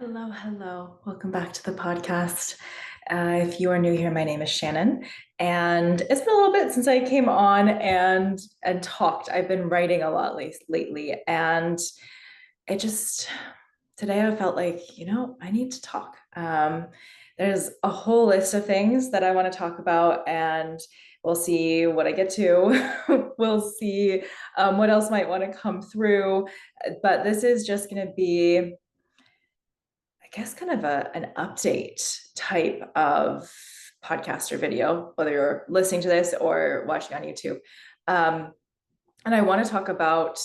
Hello, hello. Welcome back to the podcast. If you are new here, my name is Shannon, and it's been a little bit since I came on and talked. I've been writing a lot lately, and it just today I felt like, I need to talk. There's a whole list of things that I want to talk about, and we'll see what I get to. We'll see what else might want to come through, but this is just going to be, I guess, kind of an update type of podcast or video, whether you're listening to this or watching on YouTube. Um, and I want to talk about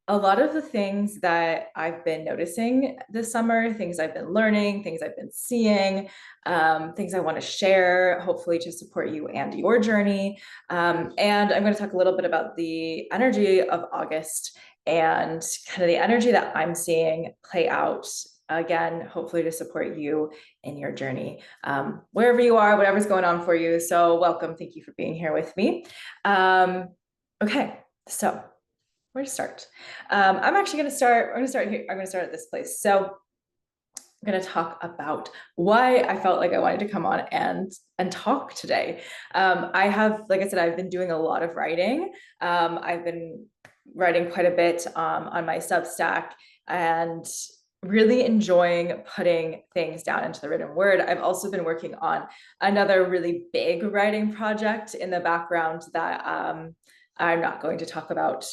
a lot of the things that I've been noticing this summer, things I've been learning, things I've been seeing, things I want to share, hopefully to support you and your journey. And I'm going to talk a little bit about the energy of August and kind of the energy that I'm seeing play out again, hopefully to support you in your journey, wherever you are, whatever's going on for you. So welcome. Thank you for being here with me. Okay, so where to start? I'm actually going to start. I'm going to start here. I'm going to start at this place. So I'm going to talk about why I felt like I wanted to come on and talk today. I have, like I said, I've been doing a lot of writing. I've been writing quite a bit on my Substack and really enjoying putting things down into the written word. I've also been working on another really big writing project in the background that I'm not going to talk about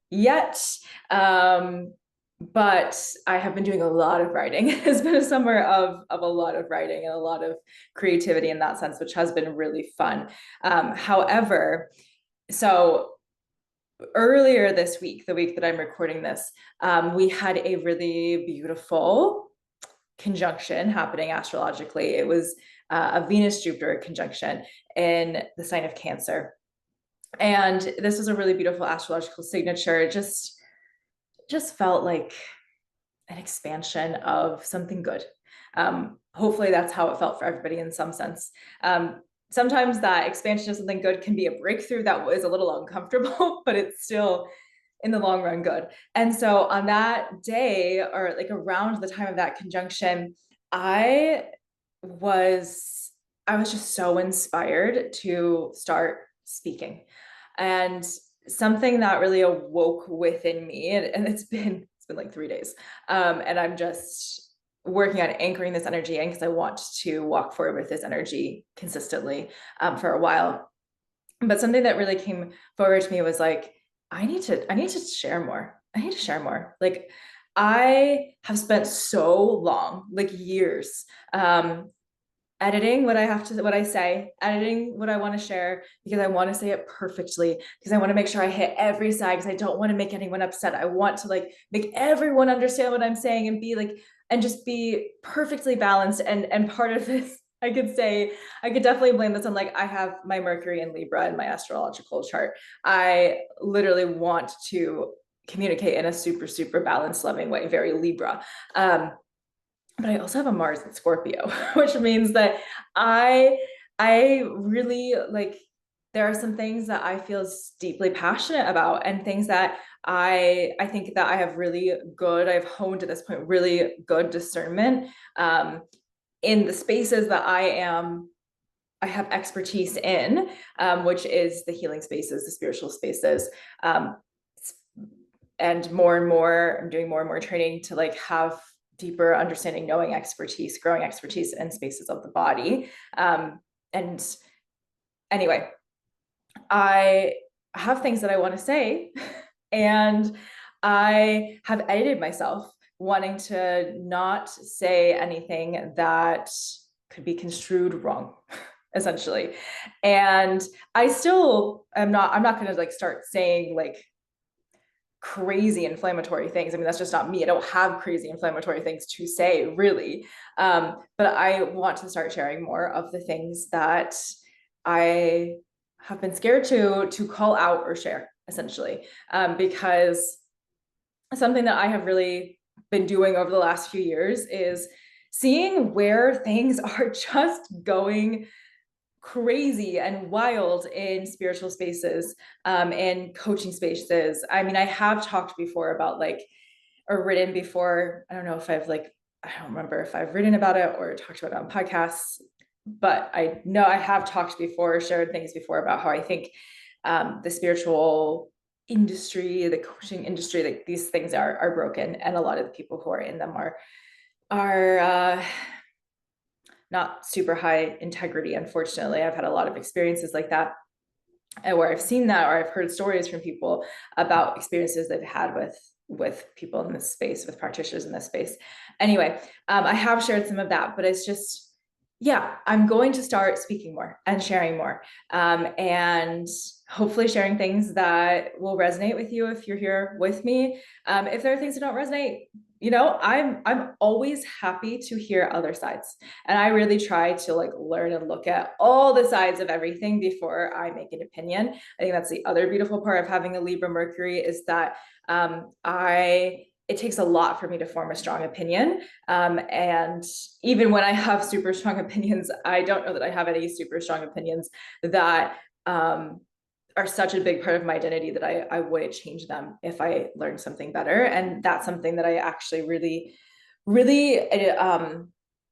yet. But I have been doing a lot of writing. It's been a summer of a lot of writing and a lot of creativity in that sense, which has been really fun. However, so earlier this week, the week that I'm recording this, we had a really beautiful conjunction happening astrologically. It was a Venus-Jupiter conjunction in the sign of Cancer. And this was a really beautiful astrological signature. It just felt like an expansion of something good. Hopefully that's how it felt for everybody in some sense. Sometimes that expansion of something good can be a breakthrough that was a little uncomfortable, but it's still in the long run good. And so on that day, or like around the time of that conjunction, I was just so inspired to start speaking. And something that really awoke within me, and it's been like 3 days, and I'm just working on anchoring this energy in because I want to walk forward with this energy consistently for a while. But something that really came forward to me was like, I need to share more. I need to share more. Like, I have spent so long, like years, editing what I say, editing what I want to share because I want to say it perfectly, because I want to make sure I hit every side, because I don't want to make anyone upset. I want to like make everyone understand what I'm saying and be like, and just be perfectly balanced. And part of this, I could definitely blame this on, like, I have my Mercury in Libra in my astrological chart. I literally want to communicate in a super, super balanced, loving way, very Libra. But I also have a Mars in Scorpio, which means that I I really like, there are some things that I feel deeply passionate about, and things that I think that I have really good, I've honed at this point really good discernment in the spaces that I have expertise in, which is the healing spaces, the spiritual spaces. Um, and more, I'm doing more and more training to like have deeper understanding, knowing expertise, growing expertise in spaces of the body. And anyway, I have things that I want to say, and I have edited myself wanting to not say anything that could be construed wrong, essentially. And I'm not going to like start saying like crazy inflammatory things. I mean, that's just not me. I don't have crazy inflammatory things to say, really. But I want to start sharing more of the things that I have been scared to call out or share, essentially, because something that I have really been doing over the last few years is seeing where things are just going crazy and wild in spiritual spaces, and coaching spaces. I mean, I have talked before about like, or written before, I don't know if I've like I don't remember if I've written about it or talked about it on podcasts, but I know I have talked before, shared things before about how I think the spiritual industry, the coaching industry, like these things are broken, and a lot of the people who are in them are not super high integrity. Unfortunately, I've had a lot of experiences like that, and where I've seen that, or I've heard stories from people about experiences they've had with people in this space, with practitioners in this space. Anyway, I have shared some of that, but it's just, yeah, I'm going to start speaking more and sharing more, and hopefully sharing things that will resonate with you if you're here with me. If there are things that don't resonate, I'm always happy to hear other sides, and I really try to like learn and look at all the sides of everything before I make an opinion. I think that's the other beautiful part of having a Libra Mercury, is that it takes a lot for me to form a strong opinion. And even when I have super strong opinions, I don't know that I have any super strong opinions that are such a big part of my identity that I wouldn't change them if I learned something better. And that's something that I actually really, really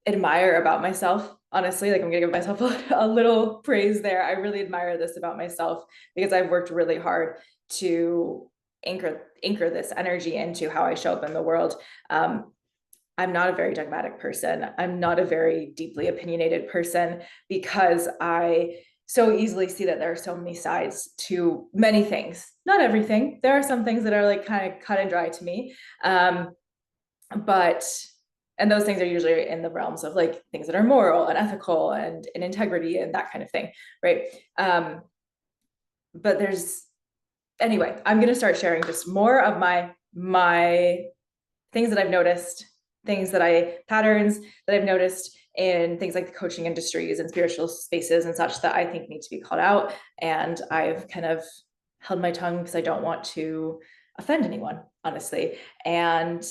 admire about myself. Honestly, like I'm gonna give myself a little praise there. I really admire this about myself because I've worked really hard to anchor this energy into how I show up in the world. I'm not a very dogmatic person. I'm not a very deeply opinionated person because I so easily see that there are so many sides to many things. Not everything. There are some things that are like kind of cut and dry to me. But and those things are usually in the realms of like things that are moral and ethical and integrity and that kind of thing, right? But anyway, I'm going to start sharing just more of my things that I've noticed, patterns that I've noticed in things like the coaching industries and spiritual spaces and such that I think need to be called out. And I've kind of held my tongue because I don't want to offend anyone, honestly. And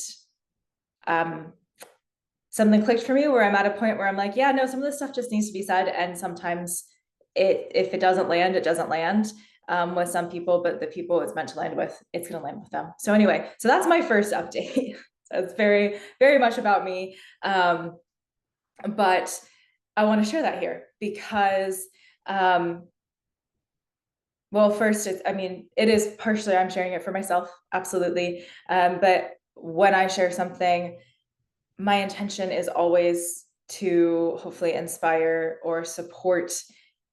something clicked for me where I'm at a point where I'm like, yeah, no, some of this stuff just needs to be said. And sometimes if it doesn't land, it doesn't land with some people, but the people it's meant to land with, it's going to land with them. So anyway, so that's my first update. So it's very, very much about me. But I want to share that here because, well, first, it is partially I'm sharing it for myself, absolutely. But when I share something, my intention is always to hopefully inspire or support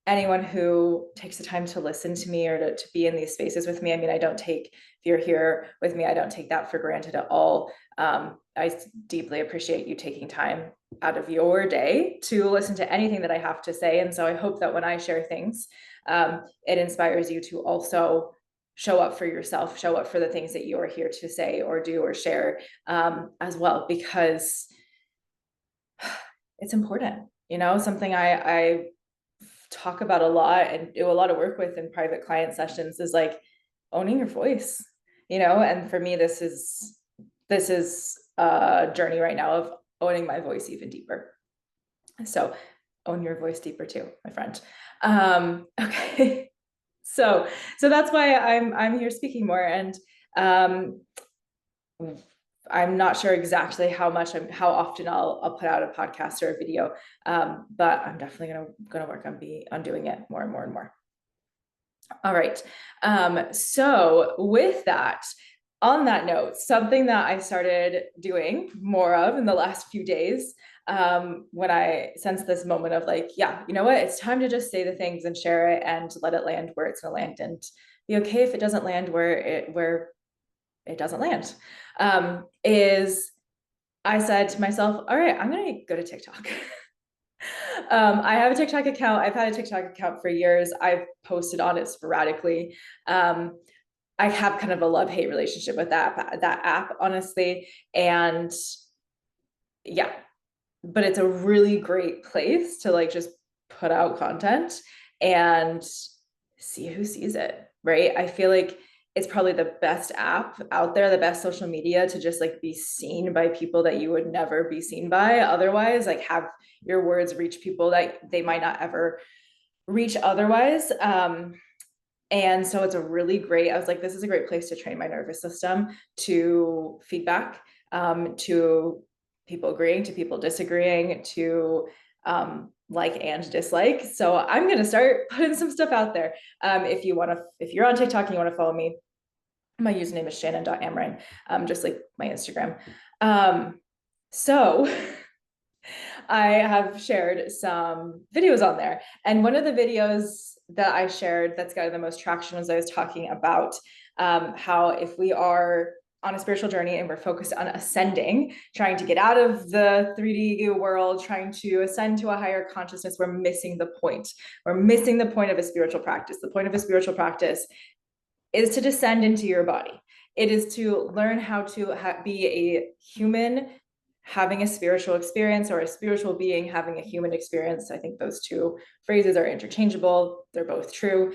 anyone who takes the time to listen to me or to be in these spaces with me. I mean, if you're here with me, I don't take that for granted at all. I deeply appreciate you taking time out of your day to listen to anything that I have to say. And so I hope that when I share things, it inspires you to also show up for yourself, show up for the things that you are here to say or do or share as well, because it's important, something I talk about a lot and do a lot of work with in private client sessions is like owning your voice, and for me, this is a journey right now of owning my voice even deeper. So own your voice deeper too, my friend. Okay. So that's why I'm here speaking more. And I'm not sure exactly how often I'll put out a podcast or a video, but I'm definitely gonna work on doing it more and more and more. All right. So with that, on that note, something that I started doing more of in the last few days, when I sensed this moment of like, yeah, you know what, it's time to just say the things and share it and let it land where it's gonna land, and be okay if it doesn't land where it doesn't land, is I said to myself, all right, I'm gonna go to TikTok. I have a TikTok account. I've had a TikTok account for years. I've posted on it sporadically. I have kind of a love-hate relationship with that app, honestly. And yeah, but it's a really great place to like just put out content and see who sees it, right? I feel like it's probably the best app out there, the best social media to just like be seen by people that you would never be seen by otherwise, like have your words reach people that they might not ever reach otherwise. And so it's I was like, this is a great place to train my nervous system to feedback, to people agreeing to people disagreeing to like and dislike. So I'm going to start putting some stuff out there. If you're on TikTok and you want to follow me, my username is shannon.amrine, just like my Instagram. So I have shared some videos on there. And one of the videos that I shared that's gotten the most traction was I was talking about how if we are on a spiritual journey and we're focused on ascending, trying to get out of the 3D world, trying to ascend to a higher consciousness, we're missing the point. We're missing the point of a spiritual practice. The point of a spiritual practice is to descend into your body. It is to learn how to be a human having a spiritual experience, or a spiritual being having a human experience. I think those two phrases are interchangeable. They're both true.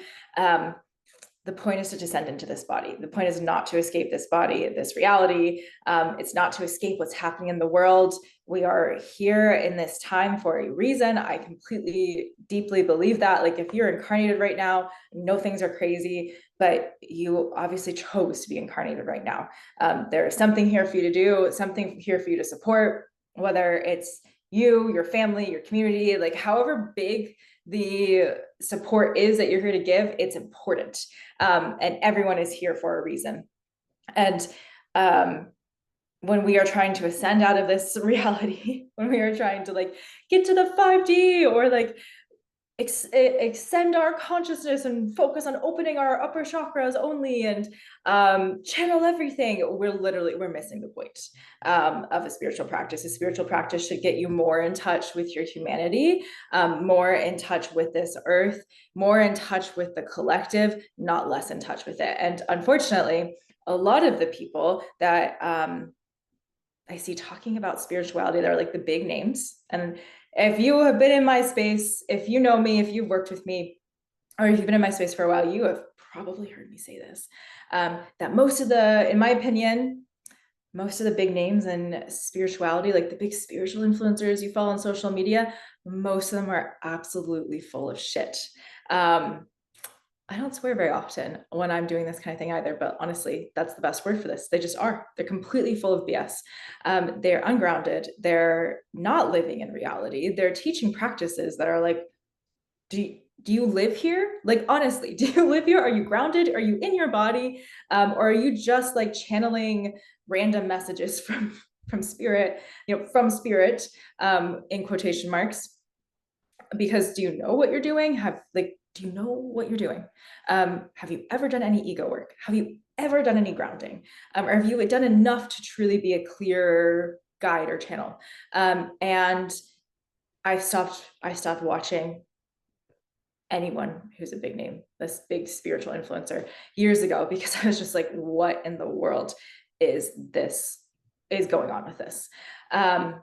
The point is to descend into this body. The point is not to escape this body, this reality. It's not to escape what's happening in the world. We are here in this time for a reason. I completely, deeply believe that. Like, if you're incarnated right now, I know things are crazy, but you obviously chose to be incarnated right now. There is something here for you to do, something here for you to support, whether it's you, your family, your community, like however big the support is that you're here to give, it's important. And everyone is here for a reason. And when we are trying to ascend out of this reality, when we are trying to like get to the 5D, or like extend our consciousness and focus on opening our upper chakras only, and channel everything, we're missing the point of a spiritual practice. A spiritual practice should get you more in touch with your humanity, more in touch with this earth, more in touch with the collective, not less in touch with it. And unfortunately, a lot of the people that I see talking about spirituality, they're like the big names. And if you have been in my space, if you know me, if you've worked with me, or if you've been in my space for a while, you have probably heard me say this, that most of the, in my opinion, most of the big names in spirituality, like the big spiritual influencers you follow on social media, most of them are absolutely full of shit. I don't swear very often when I'm doing this kind of thing either, but honestly, that's the best word for this. They just are. They're completely full of BS. They're ungrounded. They're not living in reality. They're teaching practices that are like, do you live here? Like, honestly, do you live here? Are you grounded? Are you in your body? Or are you just like channeling random messages from spirit, from spirit, in quotation marks? Because do you know what you're doing? Do you know what you're doing? Have you ever done any ego work? Have you ever done any grounding? Or have you done enough to truly be a clear guide or channel? And I stopped watching anyone who's a big name, this big spiritual influencer, years ago, because I was just like, what in the world is going on with this? And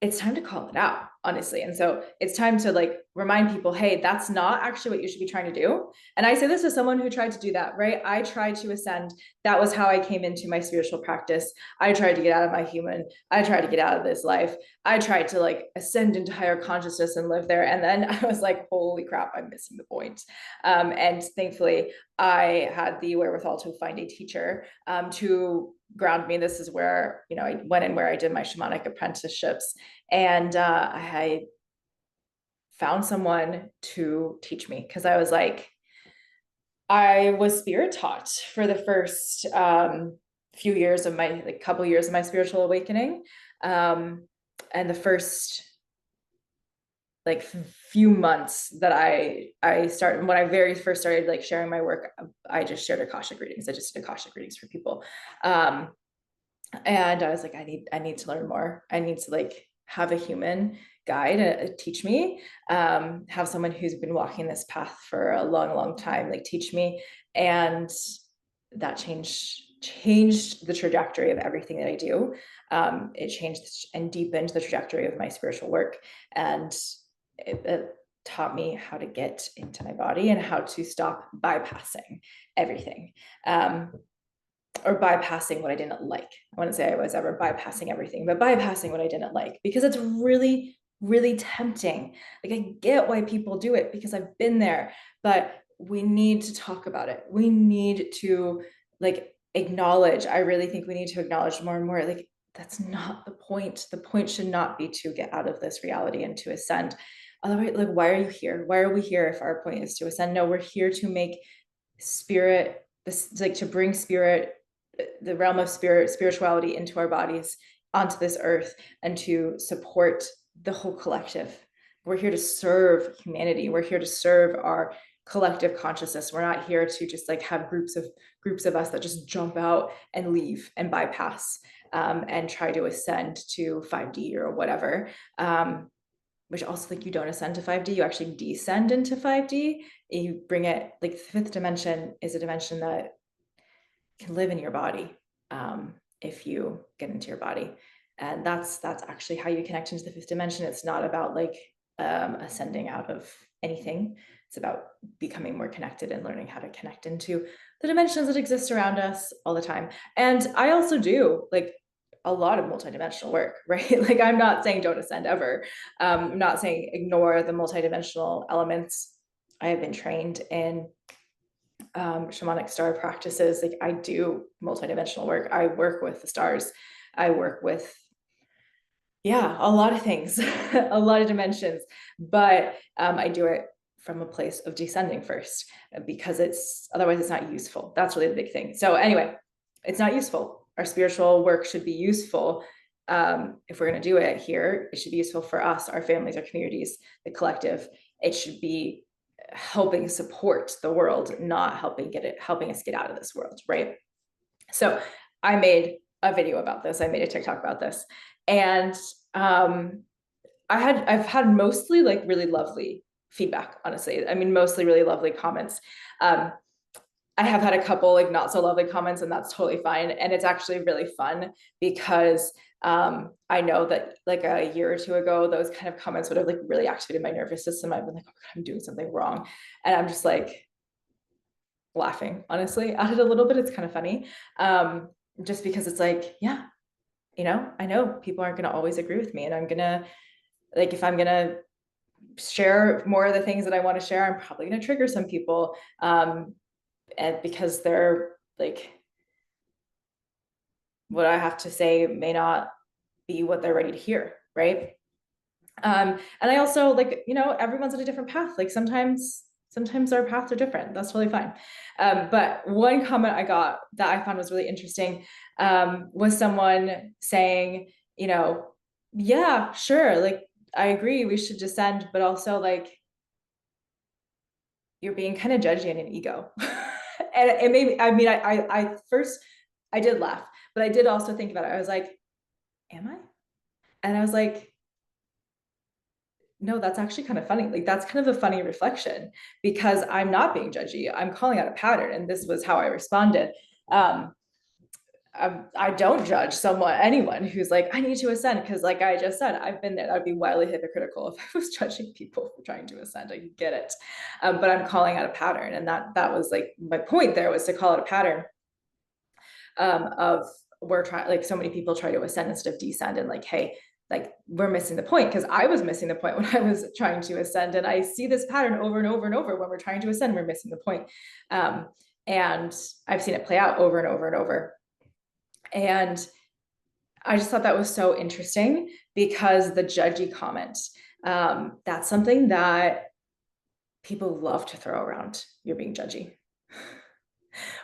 it's time to call it out, honestly. And so it's time to like remind people, hey, that's not actually what you should be trying to do. And I say this as someone who tried to do that, right? I tried to ascend. That was how I came into my spiritual practice. I tried to get out of my human. I tried to get out of this life. I tried to like ascend into higher consciousness and live there. And then I was like, holy crap, I'm missing the point. And thankfully, I had the wherewithal to find a teacher to ground me. This is where, I went in where I did my shamanic apprenticeships, and I found someone to teach me, because I was like, I was spirit taught for the first few years of my, like couple years of my spiritual awakening. And the first like few months that I started, when I very first started like sharing my work, I just shared Akashic readings. I just did Akashic readings for people. And I was like, I need to learn more. I need to like have a human guide teach me, have someone who's been walking this path for a long, long time, like teach me. And that changed the trajectory of everything that I do. It changed and deepened the trajectory of my spiritual work. And it taught me how to get into my body and how to stop bypassing everything. Or bypassing what I didn't like. I wouldn't say I was ever bypassing everything, but bypassing what I didn't like, because it's really, really tempting. Like, I get why people do it because I've been there, but we need to talk about it. We need to like acknowledge, I really think we need to acknowledge more and more, like, that's not the point. The point should not be to get out of this reality and to ascend. Otherwise, like, why are you here? Why are we here if our point is to ascend? No, we're here to make spirit, this, like, to bring spirit, the realm of spirit, spirituality into our bodies, onto this earth, and to support the whole collective. We're here to serve humanity. We're here to serve our collective consciousness. We're not here to just like have groups of us that just jump out and leave and bypass, and try to ascend to 5D or whatever. Which also, like, you don't ascend to 5D, you actually descend into 5D. You bring it, like, the fifth dimension is a dimension that can live in your body, if you get into your body. And that's actually how you connect into the fifth dimension. It's not about like ascending out of anything. It's about becoming more connected and learning how to connect into the dimensions that exist around us all the time. And I also do like a lot of multidimensional work, right? Like, I'm not saying don't ascend ever. I'm not saying ignore the multidimensional elements. I have been trained in shamanic star practices. Like, I do multidimensional work. I work with the stars. I work with, yeah, a lot of things, a lot of dimensions, but I do it from a place of descending first, because otherwise it's not useful. That's really the big thing. So anyway, it's not useful. Our spiritual work should be useful. If we're going to do it here, it should be useful for us, our families, our communities, the collective. It should be helping support the world, not helping us get out of this world, right? So I made a video about this. I made a TikTok about this, and I've had mostly like really lovely feedback, honestly. I mean, mostly really lovely comments. I have had a couple like not so lovely comments, and that's totally fine. And it's actually really fun because I know that like a year or two ago, those kind of comments would have like really activated my nervous system. I've been like, oh God, I'm doing something wrong. And I'm just like laughing, honestly, at it a little bit. It's kind of funny. Just because it's like, yeah, I know people aren't going to always agree with me, and I'm going to, like, if I'm going to share more of the things that I want to share, I'm probably going to trigger some people. And because they're like, what I have to say may not be what they're ready to hear, right? And I also, like, everyone's on a different path. Like, sometimes our paths are different. That's totally fine. But one comment I got that I found was really interesting, was someone saying, yeah, sure, like, I agree, we should descend, but also, like, you're being kind of judgy and an ego. And it made me, I mean, I first, I did laugh, but I did also think about it. I was like, am I? And I was like, no, that's actually kind of funny. Like, that's kind of a funny reflection, because I'm not being judgy. I'm calling out a pattern, and this was how I responded. I don't judge anyone who's like, I need to ascend, because like I just said, I've been there. I'd be wildly hypocritical if I was judging people for trying to ascend. I get it. But I'm calling out a pattern, and that was like my point there, was to call out a pattern of we're trying, like, so many people try to ascend instead of descend, and like, hey, like, we're missing the point, because I was missing the point when I was trying to ascend, and I see this pattern over and over and over. When we're trying to ascend, we're missing the point. And I've seen it play out over and over and over. And I just thought that was so interesting, because the judgy comment, that's something that people love to throw around. You're being judgy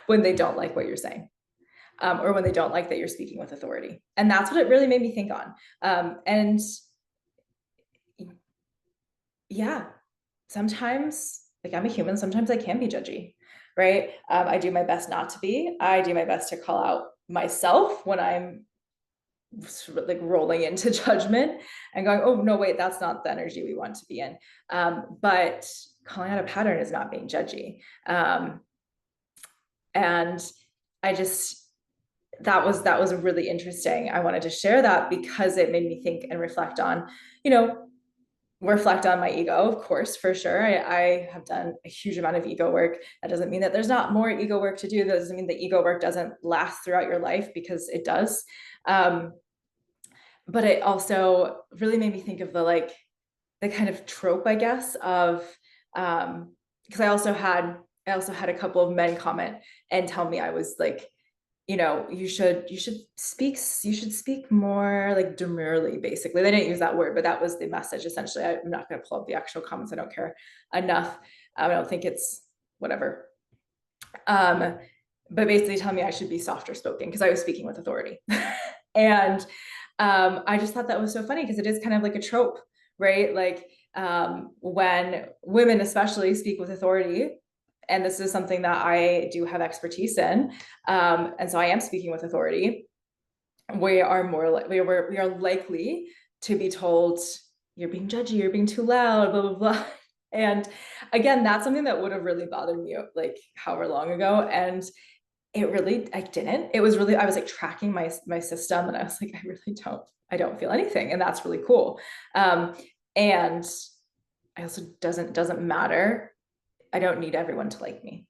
when they don't like what you're saying, or when they don't like that you're speaking with authority. And that's what it really made me think on. And yeah, sometimes, like, I'm a human, sometimes I can be judgy, right? I do my best not to be. I do my best to call out myself when I'm like rolling into judgment and going, oh no, wait, that's not the energy we want to be in. But calling out a pattern is not being judgy. And I just, that was really interesting. I wanted to share that because it made me think and reflect on, reflect on my ego, of course, for sure. I have done a huge amount of ego work. That doesn't mean that there's not more ego work to do. That doesn't mean the ego work doesn't last throughout your life, because it does. But it also really made me think of the kind of trope, I guess, of, because I also had a couple of men comment and tell me I was like you should speak more like demurely, basically. They didn't use that word, but that was the message essentially. I'm not going to pull up the actual comments. I don't care enough. I don't think it's whatever. But basically telling me I should be softer spoken because I was speaking with authority. And I just thought that was so funny because it is kind of like a trope, right? Like when women especially speak with authority, and this is something that I do have expertise in, and so I am speaking with authority, we are likely to be told, you're being judgy, you're being too loud, blah, blah, blah. And again, that's something that would have really bothered me like however long ago. And I didn't. It was really, I was like tracking my system, and I was like, I don't feel anything. And that's really cool. And I also doesn't matter. I don't need everyone to like me.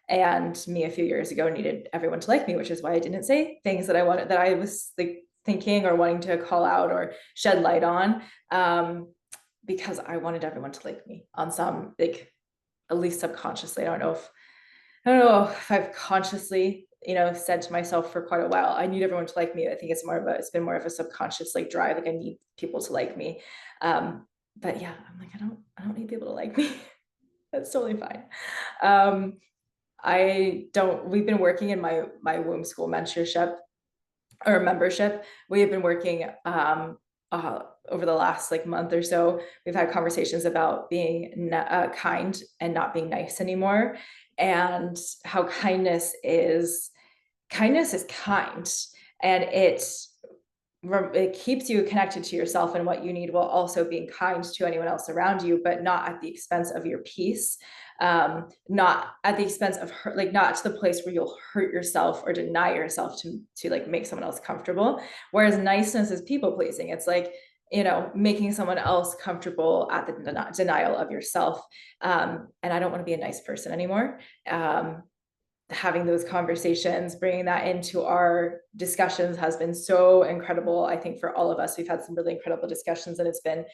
And me a few years ago needed everyone to like me, which is why I didn't say things that I was like thinking or wanting to call out or shed light on, because I wanted everyone to like me on some, like, at least subconsciously. I don't know if I've consciously, said to myself for quite a while, I need everyone to like me. I think it's been more of a subconscious like drive. Like I need people to like me. But yeah, I'm like, I don't need people to like me. That's totally fine. We've been working in my womb school mentorship or membership. We have been working over the last like month or so. We've had conversations about being kind and not being nice anymore, and how kindness is kind, and it keeps you connected to yourself and what you need, while also being kind to anyone else around you, but not at the expense of your peace, not at the expense of hurt, like not to the place where you'll hurt yourself or deny yourself to like make someone else comfortable. Whereas niceness is people pleasing. It's like, making someone else comfortable at the denial of yourself. And I don't want to be a nice person anymore. Having those conversations, bringing that into our discussions has been so incredible. I think for all of us, we've had some really incredible discussions, and it's been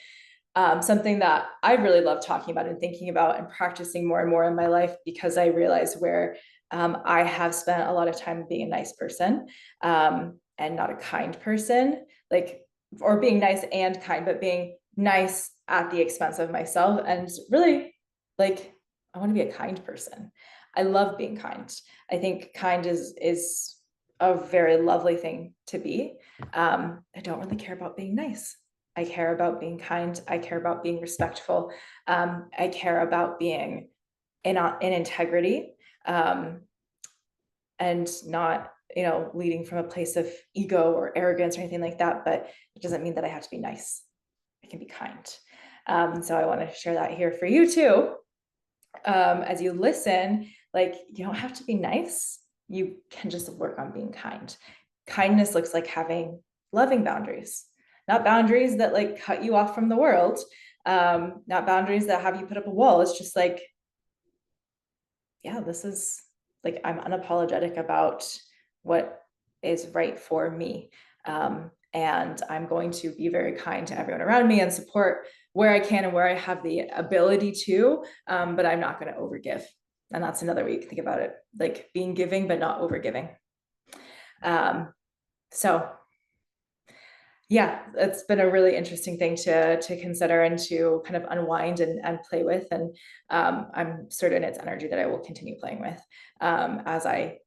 something that I really love talking about and thinking about and practicing more and more in my life, because I realize where I have spent a lot of time being a nice person, and not a kind person, like, or being nice and kind, but being nice at the expense of myself. And really, like, I want to be a kind person. I love being kind. I think kind is a very lovely thing to be. I don't really care about being nice. I care about being kind. I care about being respectful. I care about being in integrity, and not, leading from a place of ego or arrogance or anything like that. But it doesn't mean that I have to be nice. I can be kind. So I want to share that here for you too. As you listen, like, you don't have to be nice. You can just work on being kind. Kindness looks like having loving boundaries, not boundaries that like cut you off from the world, not boundaries that have you put up a wall. It's just like, yeah, this is like, I'm unapologetic about what is right for me. And I'm going to be very kind to everyone around me and support where I can and where I have the ability to, but I'm not going to overgive. And that's another way you can think about it, like being giving, but not overgiving. So yeah, it's been a really interesting thing to consider and to kind of unwind and play with. And I'm certain it's energy that I will continue playing with as I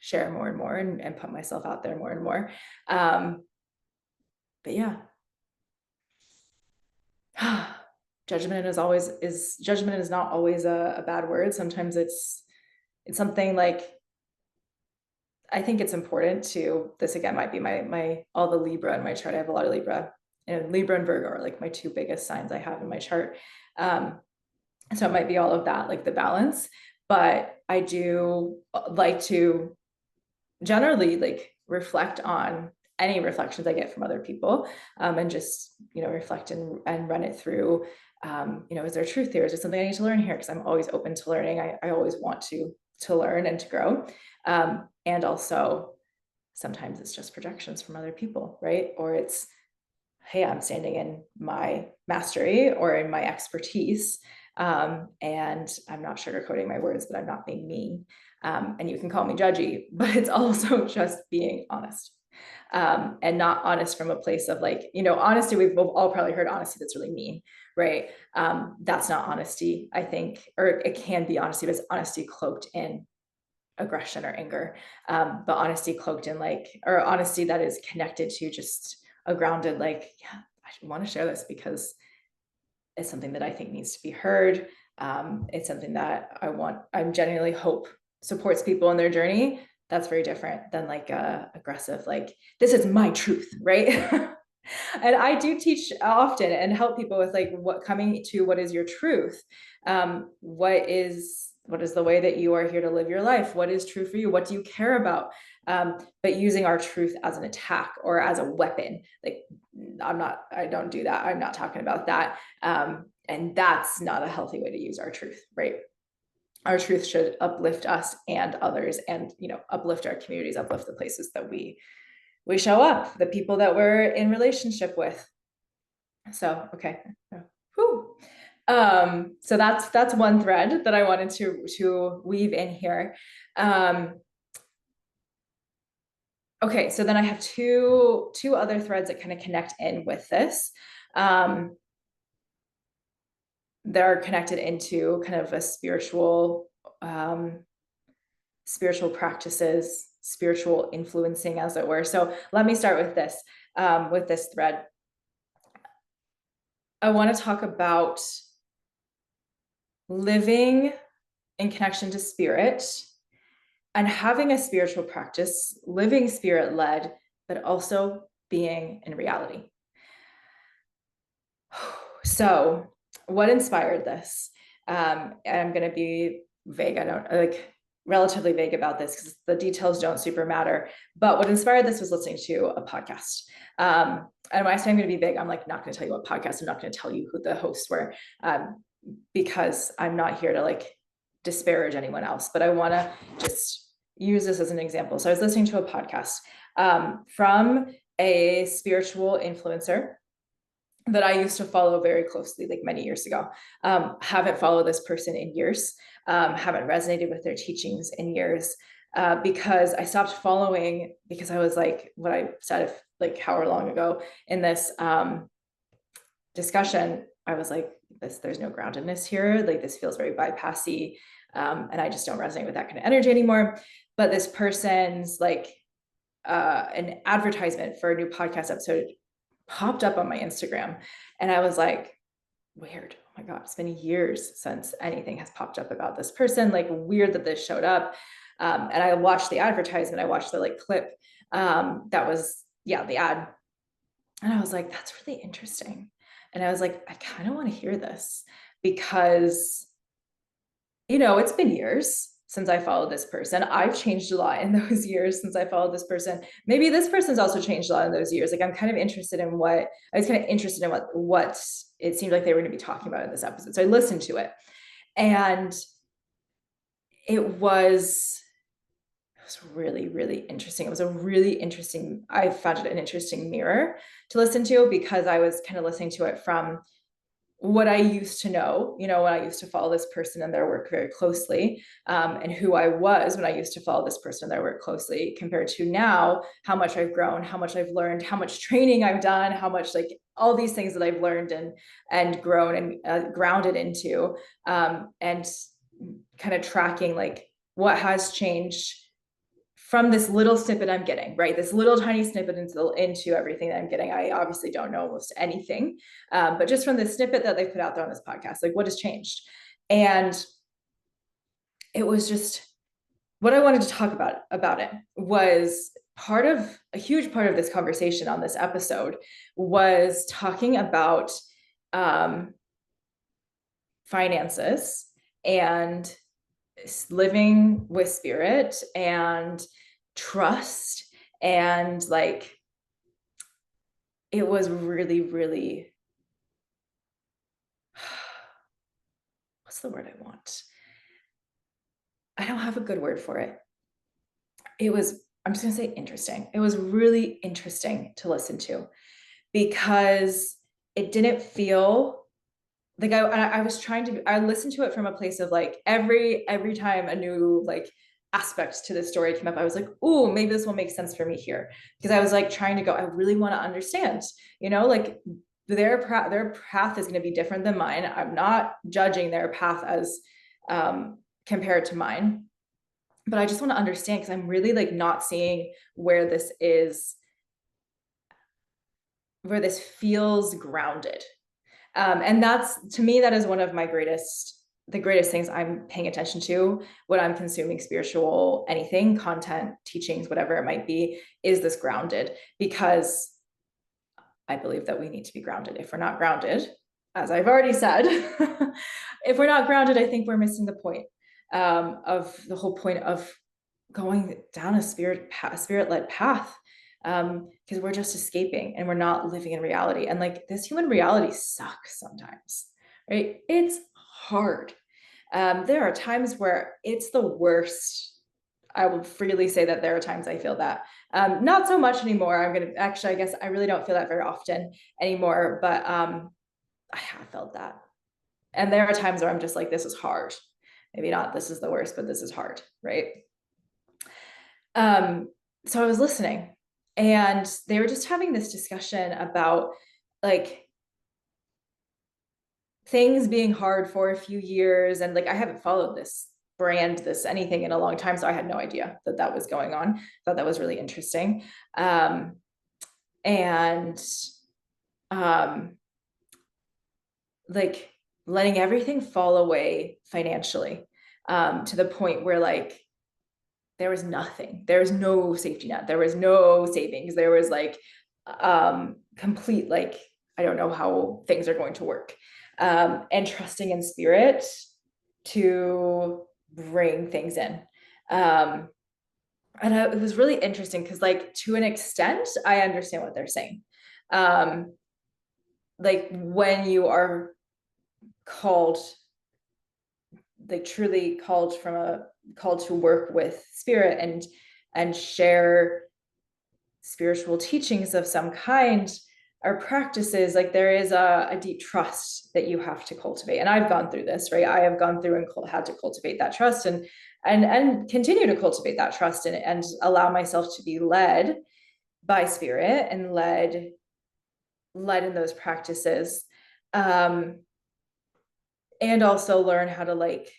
share more and more and put myself out there more and more. But yeah. Judgment is not always a bad word. Sometimes it's something like, I think it's important to, this again might be my all the Libra in my chart. I have a lot of Libra, and Libra and Virgo are like my two biggest signs I have in my chart. So it might be all of that, like the balance. But I do like to generally like reflect on any reflections I get from other people, and just, reflect and run it through. Is there truth here? Is there something I need to learn here? Because I'm always open to learning. I always want to learn and to grow. And also sometimes it's just projections from other people, right? Or it's, hey, I'm standing in my mastery or in my expertise, and I'm not sugarcoating my words, but I'm not being mean. And you can call me judgy, but it's also just being honest. And not honest from a place of like, honesty. We've all probably heard honesty that's really mean, right? That's not honesty, I think, or it can be honesty, but it's honesty cloaked in aggression or anger. But honesty cloaked in or honesty that is connected to just a grounded, yeah, I want to share this because it's something that I think needs to be heard. It's something that I genuinely hope supports people in their journey. That's very different than aggressive, this is my truth, right? And I do teach often and help people with what is your truth? What is the way that you are here to live your life? What is true for you? What do you care about? But using our truth as an attack or as a weapon, I don't do that. I'm not talking about that. And that's not a healthy way to use our truth, right? Our truth should uplift us and others and, uplift our communities, uplift the places that we show up, the people that we're in relationship with. So, okay. Whew. So that's one thread that I wanted to weave in here. Okay, so then I have two other threads that kind of connect in with this. They're connected into kind of a spiritual practices, spiritual influencing, as it were. So let me start with this thread. I want to talk about living in connection to spirit and having a spiritual practice, living spirit-led, but also being in reality. So what inspired this? And I'm going to be vague. I don't relatively vague about this because the details don't super matter. But what inspired this was listening to a podcast. And when I say I'm going to be vague, I'm not going to tell you what podcast. I'm not going to tell you who the hosts were, because I'm not here to disparage anyone else. But I want to just use this as an example. So I was listening to a podcast from a spiritual influencer that I used to follow very closely, many years ago. Haven't followed this person in years. Haven't resonated with their teachings in years, because I stopped following because I was what I said, however long ago in this discussion, I was there's no groundedness here. This feels very bypassy. And I just don't resonate with that kind of energy anymore. But this person's an advertisement for a new podcast episode popped up on my Instagram. And I was weird. Oh my God, it's been years since anything has popped up about this person. Weird that this showed up. And I watched the advertisement. I watched the clip that was, the ad. And I was that's really interesting. And I was I kind of want to hear this because, it's been years since I followed this person. I've changed a lot in those years since I followed this person. Maybe this person's also changed a lot in those years. I'm kind of interested in what it seemed like they were going to be talking about in this episode. So I listened to it, and it was really, really interesting. It was I found it an interesting mirror to listen to because I was kind of listening to it from what I used to know, when I used to follow this person and their work very closely, and who I was when I used to follow this person and their work closely, compared to now, how much I've grown, how much I've learned, how much training I've done, how much all these things that I've learned and grown and grounded into, and kind of tracking what has changed from this little snippet I'm getting, right? This little tiny snippet into everything that I'm getting. I obviously don't know almost anything, but just from the snippet that they put out there on this podcast, what has changed? And it was just what I wanted to talk about it was a huge part of this conversation on this episode was talking about finances and living with spirit and trust. And it was really, really, what's the word I want? I don't have a good word for it. I'm just going to say interesting. It was really interesting to listen to because it didn't feel I listened to it from a place of every time a new aspect to the story came up, I was like, oh, maybe this will make sense for me here. Because I was like trying to go, I really want to understand, like their path is going to be different than mine. I'm not judging their path as compared to mine, but I just want to understand, because I'm really like not seeing where this feels grounded. And that's, to me, that is one of the greatest things I'm paying attention to when I'm consuming spiritual anything, content, teachings, whatever it might be, is this grounded, because I believe that we need to be grounded. If we're not grounded, as I've already said, if we're not grounded, I think we're missing the point of the whole point of going down a spirit-led path, because we're just escaping and we're not living in reality. And like, this human reality sucks sometimes, right? It's hard. There are times where it's the worst. I will freely say that there are times I feel that. Not so much anymore. I guess I really don't feel that very often anymore, but I have felt that. And there are times where I'm just like, this is hard. Maybe not this is the worst, but this is hard, right? So I was listening, and they were just having this discussion about like things being hard for a few years. And like, I haven't followed this anything in a long time, so I had no idea that was going on. Thought that was really interesting. And like letting everything fall away financially, to the point where like there was nothing. There was no safety net. There was no savings. There was like complete, like, I don't know how things are going to work. And trusting in spirit to bring things in. It was really interesting because, like, to an extent, I understand what they're saying. Like, when you are called, like truly called to work with spirit and share spiritual teachings of some kind, or practices, like there is a deep trust that you have to cultivate. And I've gone through this, right? I have gone through and had to cultivate that trust, and continue to cultivate that trust, and allow myself to be led by spirit and led in those practices. And also learn how to like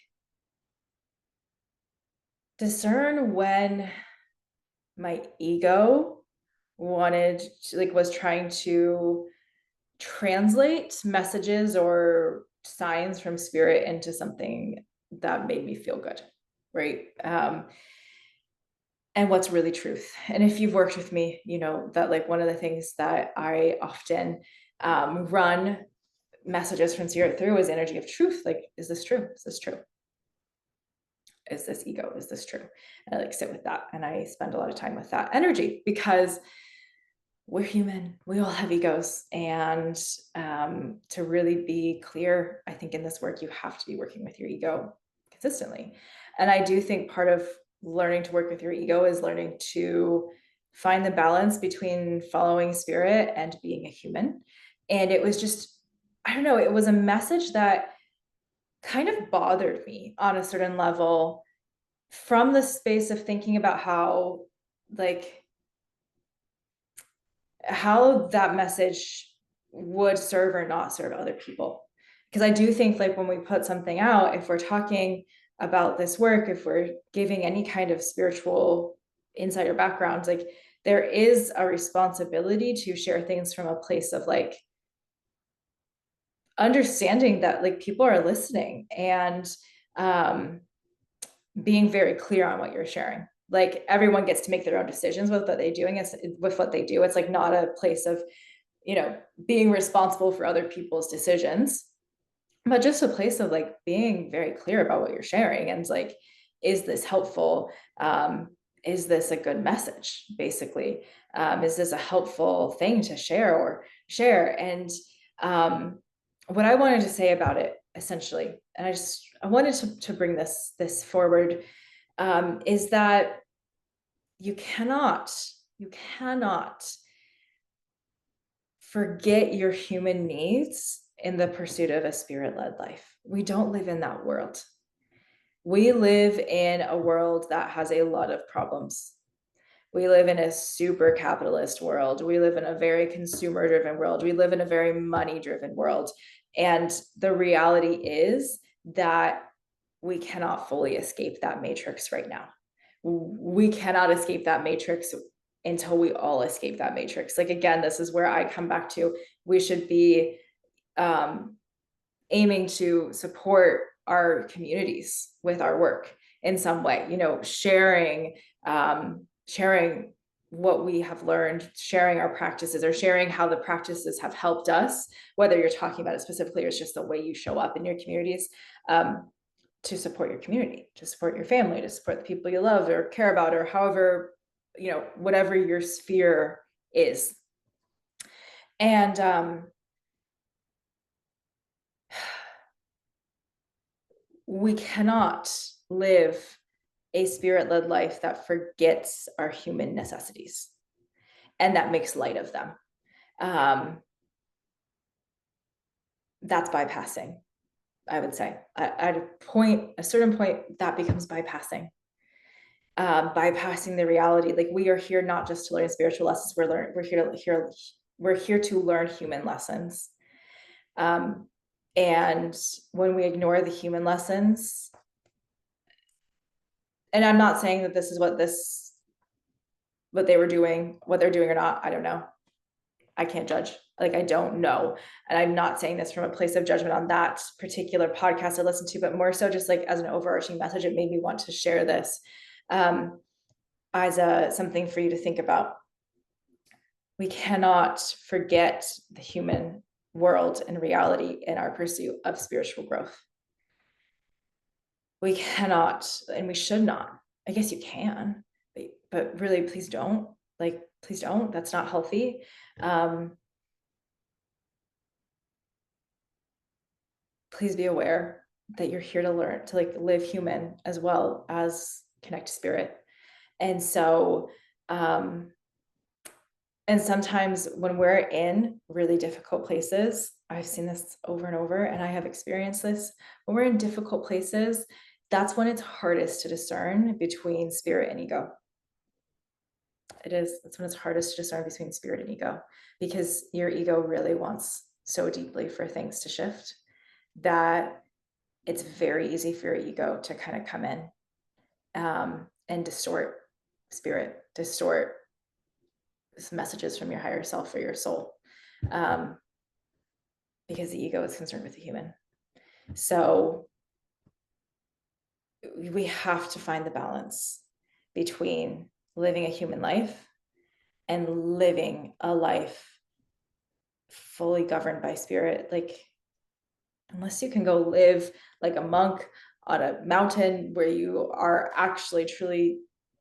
discern when my ego was trying to translate messages or signs from spirit into something that made me feel good, right? And what's really truth. And if you've worked with me, you know that like one of the things that I often run messages from spirit through is energy of truth. Like, is this true? Is this true? Is this ego? Is this true? And I like sit with that, and I spend a lot of time with that energy, because we're human. We all have egos. And to really be clear, I think in this work, you have to be working with your ego consistently. And I do think part of learning to work with your ego is learning to find the balance between following spirit and being a human. And it was just, I don't know, it was a message that kind of bothered me on a certain level, from the space of thinking about how that message would serve or not serve other people. Because I do think like when we put something out, if we're talking about this work, if we're giving any kind of spiritual insight or background, like there is a responsibility to share things from a place of like understanding that like people are listening, and being very clear on what you're sharing. Like everyone gets to make their own decisions with what they're doing. With what they do. It's like not a place of, being responsible for other people's decisions, but just a place of like being very clear about what you're sharing. And like, is this helpful? Is this a good message? Basically, is this a helpful thing to share? And what I wanted to say about it, essentially, and I wanted to bring this forward, is that you cannot forget your human needs in the pursuit of a spirit-led life. We don't live in that world. We live in a world that has a lot of problems. We live in a super capitalist world. We live in a very consumer driven world. We live in a very money driven world. And the reality is that we cannot fully escape that matrix right now. We cannot escape that matrix until we all escape that matrix. Like, again, this is where I come back to, we should be um, aiming to support our communities with our work in some way, sharing what we have learned, sharing our practices, or sharing how the practices have helped us, whether you're talking about it specifically or it's just the way you show up in your communities, to support your community, to support your family, to support the people you love or care about, or however, whatever your sphere is. And we cannot live a spirit-led life that forgets our human necessities and that makes light of them. That's bypassing, I would say. At a certain point, that becomes bypassing. Bypassing the reality. Like, we are here not just to learn spiritual lessons. We're here to learn human lessons. And when we ignore the human lessons, and I'm not saying that this is what they're doing or not, I don't know. I can't judge. Like, I don't know. And I'm not saying this from a place of judgment on that particular podcast I listened to, but more so just like as an overarching message, it made me want to share this as something for you to think about. We cannot forget the human world and reality in our pursuit of spiritual growth. We cannot, and we should not. I guess you can, but really, please don't. Like, please don't. That's not healthy. Please be aware that you're here to learn, to like live human as well as connect to spirit. And so, and sometimes when we're in really difficult places, I've seen this over and over, and I have experienced this, when we're in difficult places, that's when it's hardest to discern between spirit and ego. That's when it's hardest to discern between spirit and ego, because your ego really wants so deeply for things to shift that it's very easy for your ego to kind of come in and distort spirit, distort messages from your higher self or your soul, because the ego is concerned with the human. So we have to find the balance between living a human life and living a life fully governed by spirit. Like, unless you can go live like a monk on a mountain where you are actually truly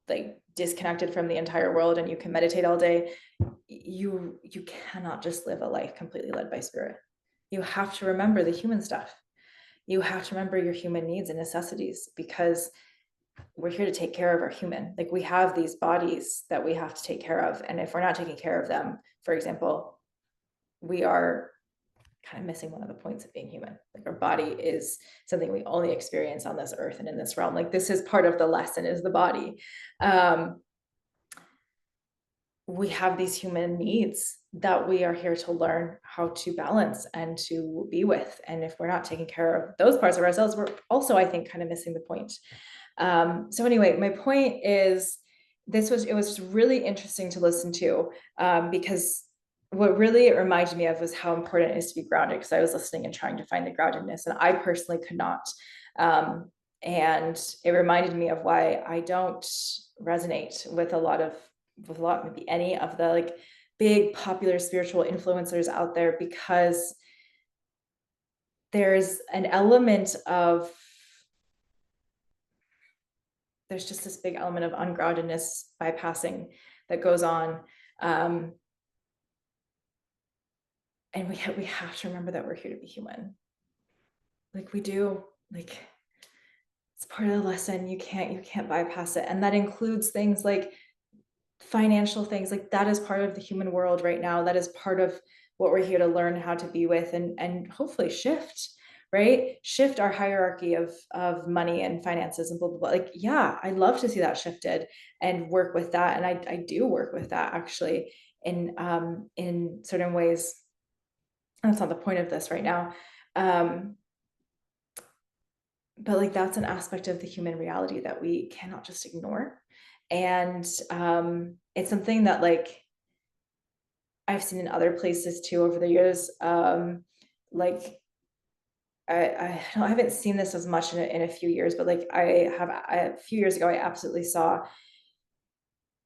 like disconnected from the entire world and you can meditate all day, you cannot just live a life completely led by spirit. You have to remember the human stuff. You have to remember your human needs and necessities, because we're here to take care of our human. Like, we have these bodies that we have to take care of, and if we're not taking care of them, for example, we are kind of missing one of the points of being human. Like, our body is something we only experience on this earth and in this realm. Like, this is part of the lesson, is the body. We have these human needs that we are here to learn how to balance and to be with. And if we're not taking care of those parts of ourselves, we're also, I think, kind of missing the point. So anyway, my point is, it was really interesting to listen to, because what really it reminded me of was how important it is to be grounded, because I was listening and trying to find the groundedness, and I personally could not. And it reminded me of why I don't resonate with maybe any of the like big popular spiritual influencers out there, because there's an element of, there's just this big element of ungroundedness, bypassing that goes on. And we have to remember that we're here to be human. Like, we do, like, it's part of the lesson. You can't bypass it. And that includes things like financial things. Like, that is part of the human world right now. That is part of what we're here to learn how to be with and hopefully shift, right? Shift our hierarchy of money and finances and blah, blah, blah. Like, yeah, I'd love to see that shifted and work with that. And I do work with that actually in certain ways. That's not the point of this right now. But like, that's an aspect of the human reality that we cannot just ignore. And it's something that like I've seen in other places too over the years. Like I haven't seen this as much in a few years, but like a few years ago, I absolutely saw,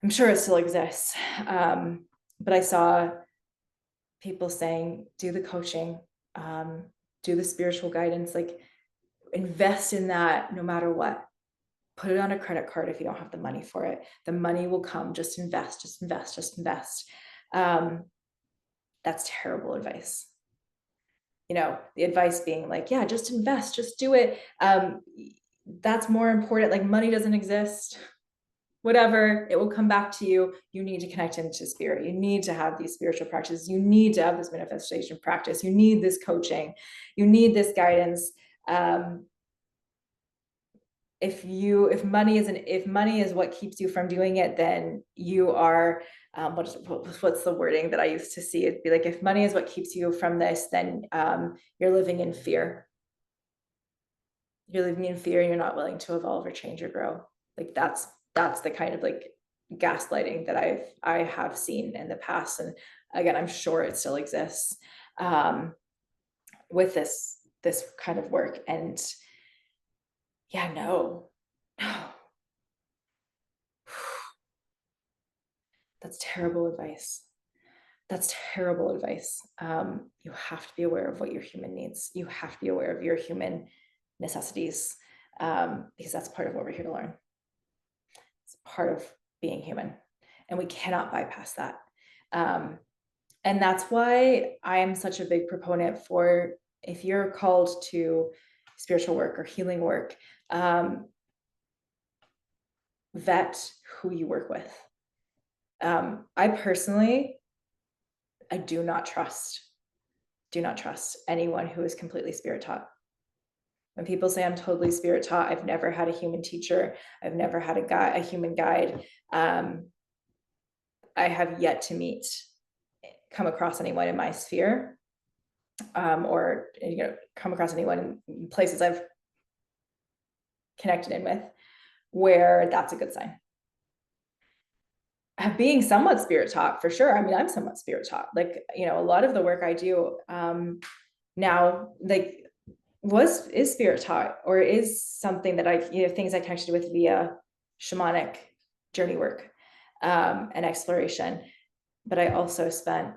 I'm sure it still exists, but I saw people saying, do the coaching, do the spiritual guidance, like invest in that no matter what. Put it on a credit card if you don't have the money for it. The money will come. Just invest, just invest, just invest. That's terrible advice. You know, the advice being like, yeah, just invest, just do it. That's more important. Like, money doesn't exist. Whatever, it will come back to you. You need to connect into spirit. You need to have these spiritual practices. You need to have this manifestation practice. You need this coaching. You need this guidance. If money is what keeps you from doing it, then you are what's the wording that I used to see? It'd be like, if money is what keeps you from this, then you're living in fear. You're living in fear and you're not willing to evolve or change or grow. Like, that's the kind of like gaslighting that I have seen in the past. And again, I'm sure it still exists with this kind of work. And yeah, no. That's terrible advice. That's terrible advice. You have to be aware of what your human needs. You have to be aware of your human necessities, because that's part of what we're here to learn. It's part of being human, and we cannot bypass that. And that's why I am such a big proponent for, if you're called to spiritual work or healing work, vet who you work with. I personally, I do not trust anyone who is completely spirit taught. When people say I'm totally spirit taught, I've never had a human teacher. I've never had a human guide. I have yet to come across anyone in my sphere, or come across anyone in places I've connected in with where that's a good sign. Being somewhat spirit taught, for sure. I mean, I'm somewhat spirit taught. Like, a lot of the work I do now, like, is spirit taught, or is something that things I connected with via shamanic journey work and exploration. But I also spent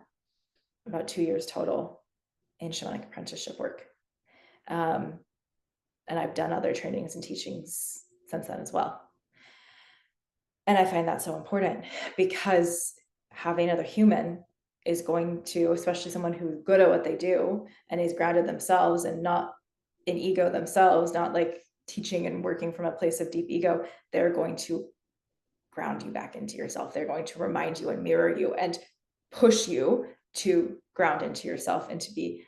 about 2 years total in shamanic apprenticeship work. And I've done other trainings and teachings since then as well. And I find that so important, because having another human is going to, especially someone who's good at what they do and is grounded themselves and not in ego themselves, not like teaching and working from a place of deep ego, they're going to ground you back into yourself. They're going to remind you and mirror you and push you to ground into yourself and to be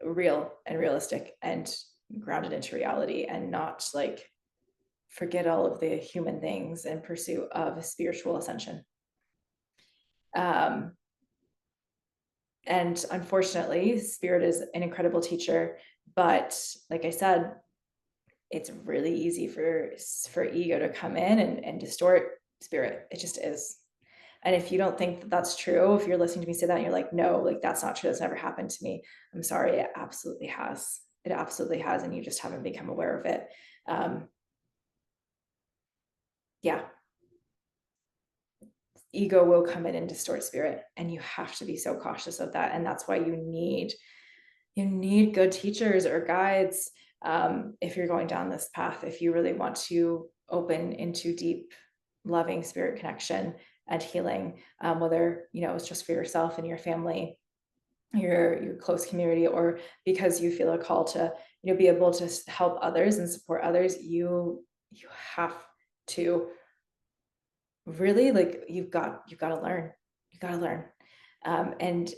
real and realistic and grounded into reality, and not like forget all of the human things in pursuit of a spiritual ascension. And unfortunately, spirit is an incredible teacher, but like I said, it's really easy for ego to come in and distort spirit. It just is. And if you don't think that that's true, if you're listening to me say that and you're like, no, like, that's not true, that's never happened to me, I'm sorry, it absolutely has. It absolutely has, and you just haven't become aware of it. Yeah. Ego will come in and distort spirit, and you have to be so cautious of that. And that's why you need good teachers or guides, if you're going down this path, if you really want to open into deep, loving spirit connection and healing, whether it's just for yourself and your family, your close community, or because you feel a call to be able to help others and support others. You have to really, like, you've got to learn. And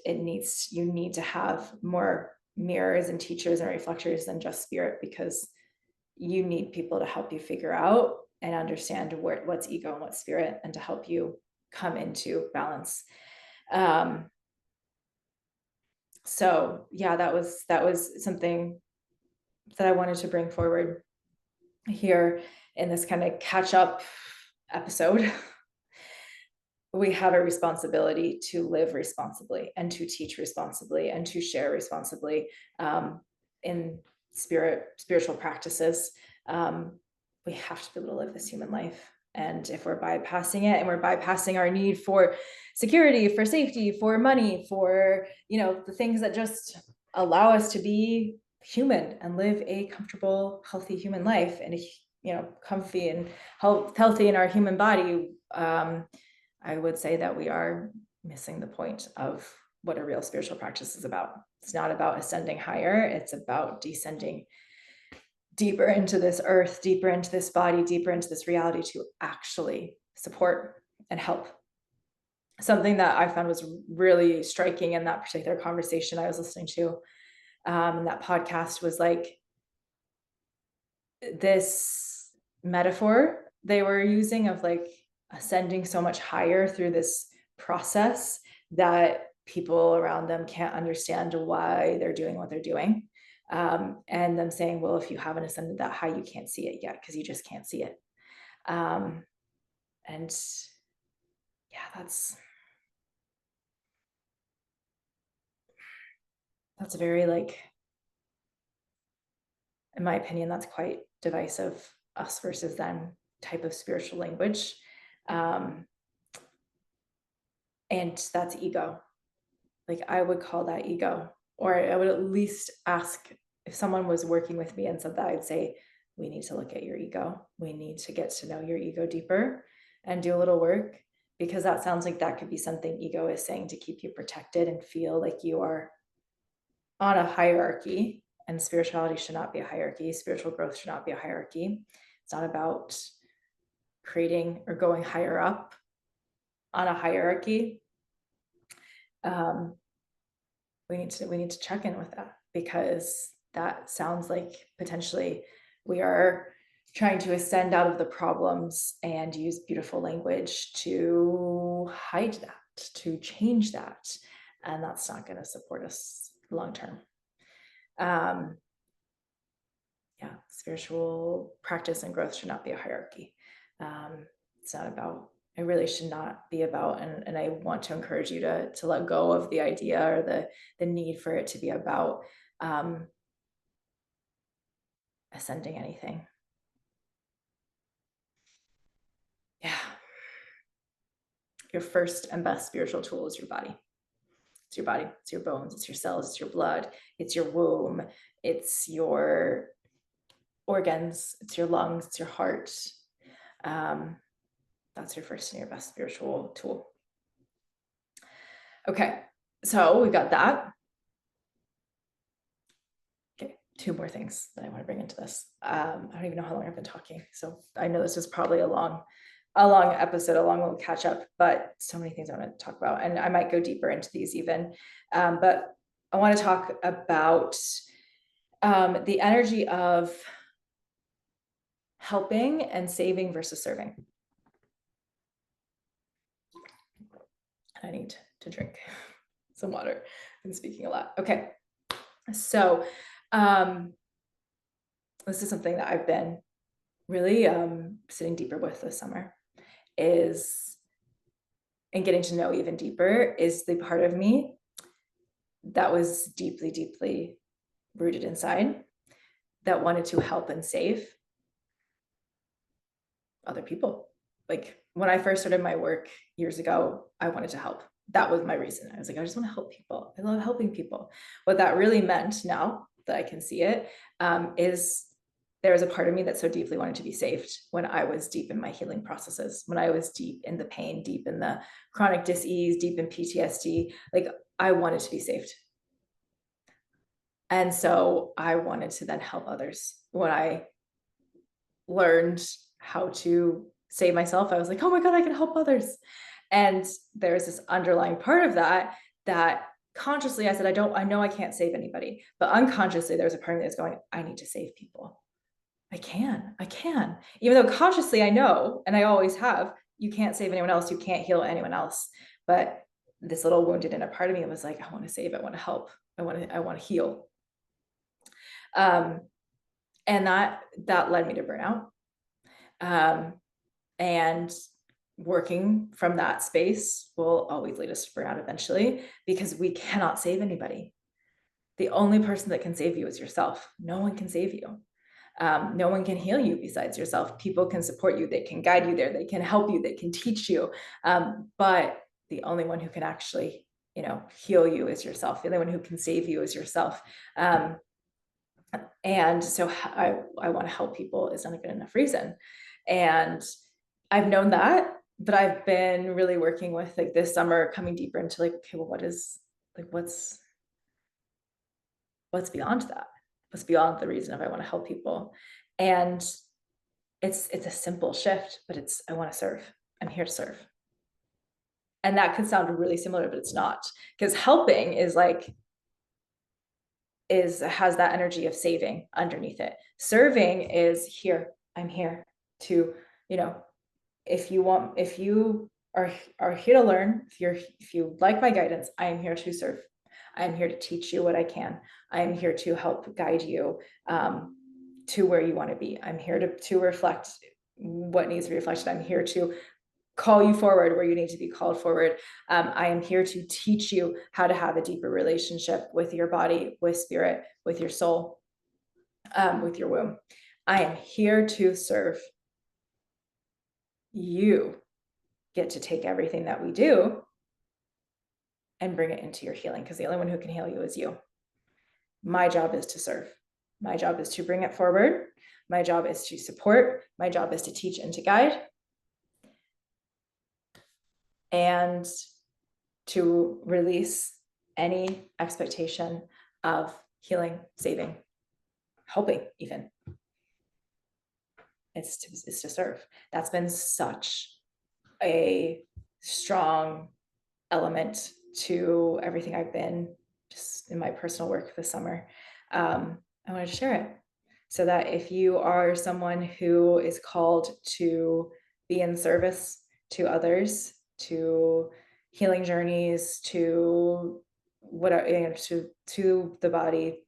you need to have more mirrors and teachers and reflectors than just spirit, because you need people to help you figure out and understand what's ego and what's spirit, and to help you come into balance. So yeah, that was something that I wanted to bring forward here in this kind of catch up episode. We have a responsibility to live responsibly and to teach responsibly and to share responsibly in spiritual practices. We have to be able to live this human life. And if we're bypassing it, and we're bypassing our need for security, for safety, for money, for, the things that just allow us to be human and live a comfortable, healthy human life, and comfy and healthy in our human body, I would say that we are missing the point of what a real spiritual practice is about. It's not about ascending higher. It's about descending deeper into this earth, deeper into this body, deeper into this reality, to actually support and help. Something that I found was really striking in that particular conversation I was listening to, in that podcast, was like this metaphor they were using of like ascending so much higher through this process that people around them can't understand why they're doing what they're doing. And them saying, well, if you haven't ascended that high, you can't see it yet, because you just can't see it. And yeah, that's very, like, in my opinion, that's quite divisive, us versus them type of spiritual language. And that's ego. Like, I would call that ego, or I would at least ask, if someone was working with me and said that, I'd say, we need to look at your ego. We need to get to know your ego deeper and do a little work, because that sounds like that could be something ego is saying to keep you protected and feel like you are on a hierarchy. And spirituality should not be a hierarchy. Spiritual growth should not be a hierarchy. It's not about creating or going higher up on a hierarchy. We need to check in with that, because that sounds like potentially we are trying to ascend out of the problems and use beautiful language to hide that, to change that. And that's not going to support us long term. Yeah, spiritual practice and growth should not be a hierarchy. It's not about, it really should not be about, and I want to encourage you to let go of the idea or the need for it to be about ascending anything. Yeah. Your first and best spiritual tool is your body. It's your body, it's your bones, it's your cells, it's your blood, it's your womb, it's your organs, it's your lungs, it's your heart. That's your first and your best spiritual tool. Okay, so we've got that. Okay, two more things that I want to bring into this. I don't even know how long I've been talking, so I know this is probably a long episode, a long little catch up, but so many things I want to talk about, and I might go deeper into these even. But I want to talk about the energy of helping and saving versus serving. I need to drink some water. I've been speaking a lot. Okay, so this is something that I've been really sitting deeper with this summer, is, and getting to know even deeper, is the part of me that was deeply, deeply rooted inside, that wanted to help and save other people. Like, when I first started my work years ago, I wanted to help. That was my reason. I was like, I just want to help people. I love helping people. What that really meant, now that I can see it, is there was a part of me that so deeply wanted to be saved when I was deep in my healing processes, when I was deep in the pain, deep in the chronic dis-ease, deep in PTSD. Like, I wanted to be saved. And so I wanted to then help others. When I learned how to save myself, I was like, oh my God, I can help others. And there's this underlying part of that consciously I said, I know I can't save anybody, but unconsciously there was a part of me that's going, I need to save people. I can. Even though consciously I know, and I always have, you can't save anyone else, you can't heal anyone else. But this little wounded inner part of me was like, I want to save, I want to help, I want to heal. And that led me to burnout. And working from that space will always lead us to burnout eventually, because we cannot save anybody. The only person that can save you is yourself. No one can save you. No one can heal you besides yourself. People can support you, they can guide you there, they can help you, they can teach you. But the only one who can actually, heal you is yourself. The only one who can save you is yourself. And so I want to help people is not a good enough reason. And I've known that, but I've been really working with, like, this summer, coming deeper into like, okay, well, what's beyond that? What's beyond the reason of I want to help people? And it's a simple shift, but I want to serve. I'm here to serve. And that could sound really similar, but it's not, because helping has that energy of saving underneath it. Serving is here. I'm here to, if you are here to learn, if you like my guidance, I am here to serve. I'm here to teach you what I can. I'm here to help guide you to where you want to be. I'm here to reflect what needs to be reflected. I'm here to call you forward where you need to be called forward. I am here to teach you how to have a deeper relationship with your body, with spirit, with your soul, with your womb. I am here to serve. You get to take everything that we do and bring it into your healing, because the only one who can heal you is you. My job is to serve. My job is to bring it forward. My job is to support. My job is to teach and to guide, and to release any expectation of healing, saving, helping even. It's to serve. That's been such a strong element to everything I've been just in my personal work this summer. I wanted to share it so that if you are someone who is called to be in service to others, to healing journeys, to whatever, to the body,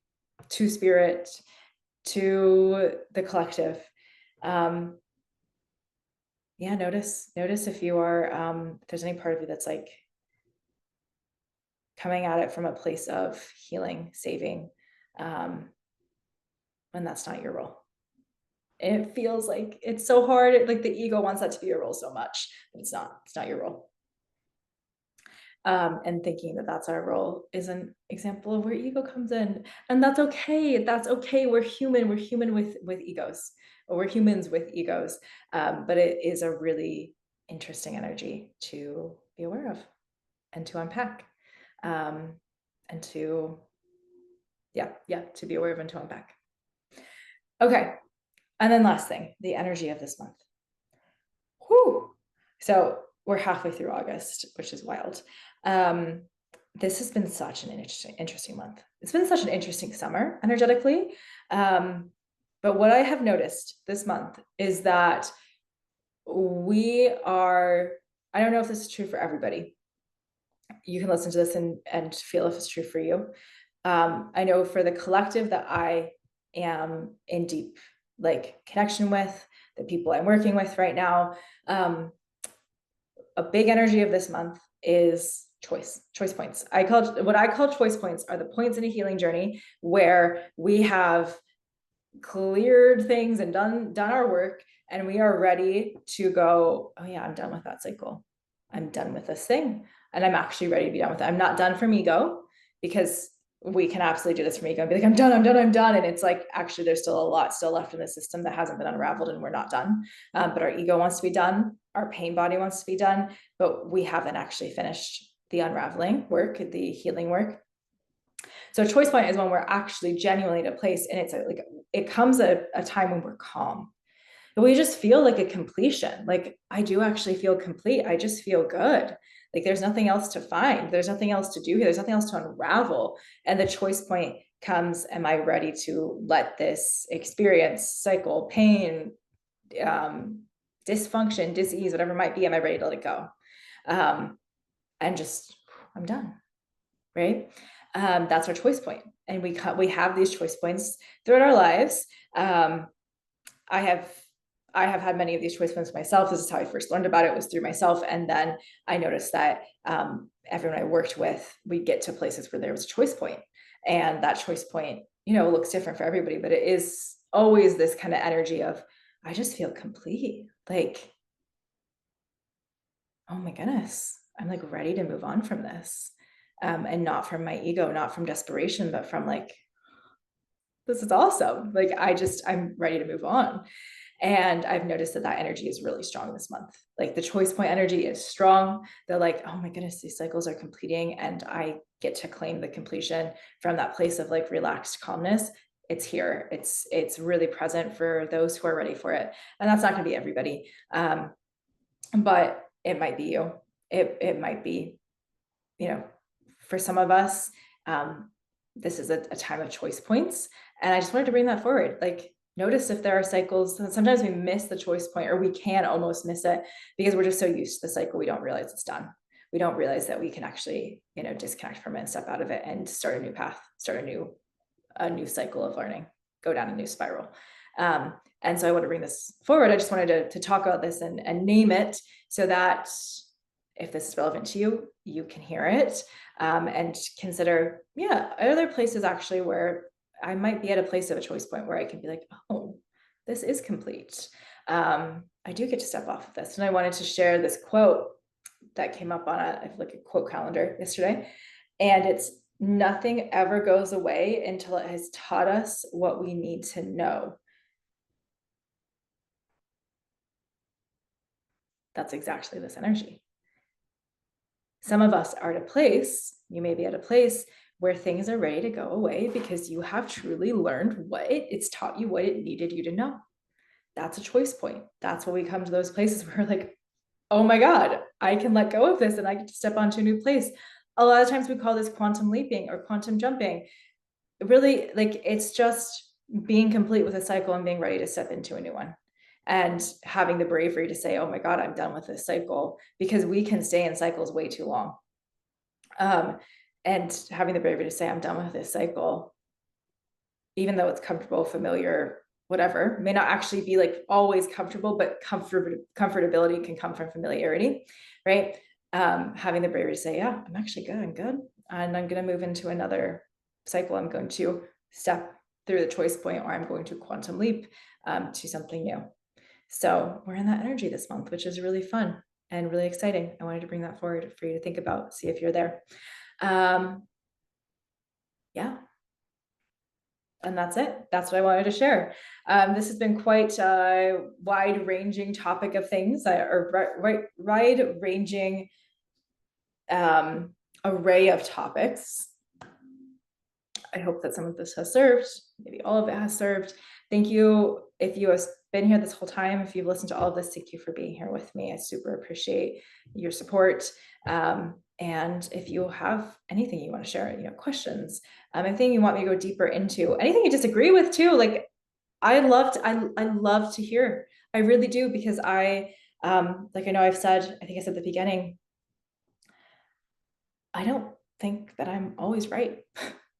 to spirit, to the collective, notice if you are, if there's any part of you that's like coming at it from a place of healing, saving, when that's not your role. It feels like it's so hard. Like the ego wants that to be your role so much, but it's not your role. And thinking that that's our role is an example of where ego comes in, and that's okay. We're human with egos, or we're humans with egos. But it is a really interesting energy to be aware of and to unpack, and to be aware of and to unpack. Okay. And then last thing, the energy of this month. Whew. So we're halfway through August, which is wild. This has been such an interesting month. It's been such an interesting summer energetically. But what I have noticed this month is that we are, I don't know if this is true for everybody. You can listen to this and feel if it's true for you. I know for the collective that I am in deep connection with, the people I'm working with right now, a big energy of this month is choice points. What I call choice points are the points in a healing journey where we have cleared things and done our work, and we are ready to go, oh yeah, I'm done with that cycle. I'm done with this thing, and I'm actually ready to be done with it. I'm not done from ego, because we can absolutely do this from ego and be like, I'm done. And it's like, actually, there's still a lot still left in the system that hasn't been unraveled, and we're not done. But our ego wants to be done. Our pain body wants to be done, but we haven't actually finished the unraveling work, the healing work. So a choice point is when we're actually genuinely at a place, and it's like, it comes at a time when we're calm. And we just feel like a completion. Like, I do actually feel complete. I just feel good. Like there's nothing else to find. There's nothing else to do here. There's nothing else to unravel. And the choice point comes, am I ready to let this experience, cycle, pain, dysfunction, disease, whatever it might be, am I ready to let it go? And just, I'm done, right? That's our choice point. And we have these choice points throughout our lives. I have had many of these choice points myself. This is how I first learned about it, was through myself. And then I noticed that everyone I worked with, we get to places where there was a choice point. And that choice point, looks different for everybody, but it is always this kind of energy of, I just feel complete. Like, oh my goodness, I'm like ready to move on from this. And not from my ego, not from desperation, but from like, this is awesome. Like, I'm ready to move on. And I've noticed that energy is really strong this month. Like the choice point energy is strong. They're like, oh my goodness, these cycles are completing. And I get to claim the completion from that place of like relaxed calmness. It's here. It's really present for those who are ready for it. And that's not going to be everybody. But it might be you. It might be, for some of us, this is a time of choice points. And I just wanted to bring that forward. Like, notice if there are cycles. Sometimes we miss the choice point, or we can almost miss it because we're just so used to the cycle. We don't realize it's done. We don't realize that we can actually, disconnect from it and step out of it and start a new path, start a new cycle of learning, go down a new spiral. And so I want to bring this forward. I just wanted to talk about this and name it so that if this is relevant to you, you can hear it, and consider, are there places actually where I might be at a place of a choice point where I can be like, oh, this is complete. I do get to step off of this. And I wanted to share this quote that came up on a quote calendar yesterday. And it's, nothing ever goes away until it has taught us what we need to know. That's exactly this energy. Some of us are at a place, you may be at a place where things are ready to go away because you have truly learned it's taught you what it needed you to know. That's a choice point. That's when we come to those places where we're like, oh my God, I can let go of this and I get to step onto a new place. A lot of times we call this quantum leaping or quantum jumping. Really, like, it's just being complete with a cycle and being ready to step into a new one. And having the bravery to say, oh my God, I'm done with this cycle, because we can stay in cycles way too long. And having the bravery to say, I'm done with this cycle, even though it's comfortable, familiar, whatever, may not actually be like always comfortable, but comfortability can come from familiarity, right? Having the bravery to say, yeah, I'm actually good, I'm good. And I'm going to move into another cycle. I'm going to step through the choice point, or I'm going to quantum leap to something new. So we're in that energy this month, which is really fun and really exciting. I wanted to bring that forward for you to think about, see if you're there. Yeah. And that's it. That's what I wanted to share. This has been quite a wide-ranging topic of things, or wide-ranging array of topics. I hope that some of this has served. Maybe all of it has served. Thank you. If you have been here this whole time, if you've listened to all of this, thank you for being here with me. I super appreciate your support. And if you have anything you want to share, questions, anything you want me to go deeper into, anything you disagree with too, like, I love to hear. I really do, because I know I've said, I think I said at the beginning, I don't think that I'm always right.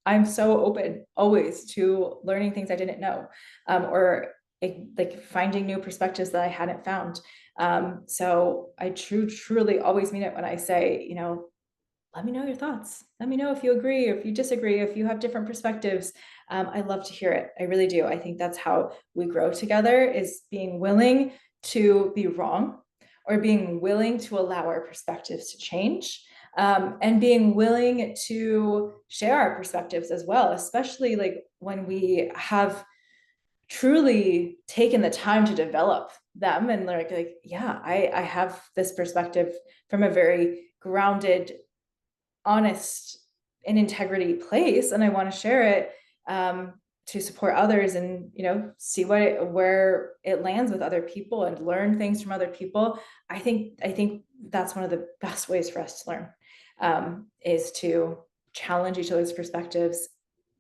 I'm so open always to learning things I didn't know, or like finding new perspectives that I hadn't found. So I truly always mean it when I say, let me know your thoughts. Let me know if you agree or if you disagree, if you have different perspectives. I love to hear it. I really do. I think that's how we grow together, is being willing to be wrong, or being willing to allow our perspectives to change. And being willing to share our perspectives as well, especially like when we have truly taken the time to develop them, and like yeah, I have this perspective from a very grounded, honest, and integrity place, and I want to share it. to support others and, see where it lands with other people and learn things from other people. I think that's one of the best ways for us to learn, is to challenge each other's perspectives,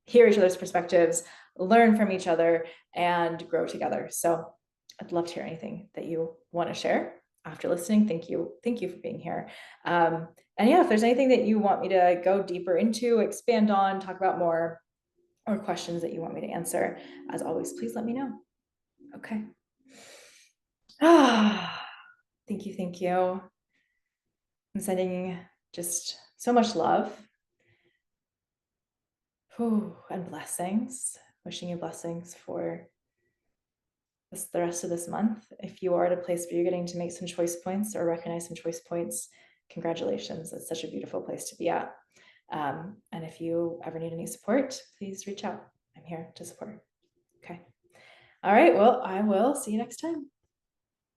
hear each other's perspectives, learn from each other, and grow together. So I'd love to hear anything that you want to share after listening. Thank you for being here. And yeah, if there's anything that you want me to go deeper into, expand on, talk about more, or questions that you want me to answer, as always, please let me know. Okay. Thank you. I'm sending just so much love. And blessings. Wishing you blessings for the rest of this month. If you are at a place where you're getting to make some choice points or recognize some choice points, congratulations. It's such a beautiful place to be at. And if you ever need any support, please reach out. I'm here to support. Okay. All right. Well, I will see you next time.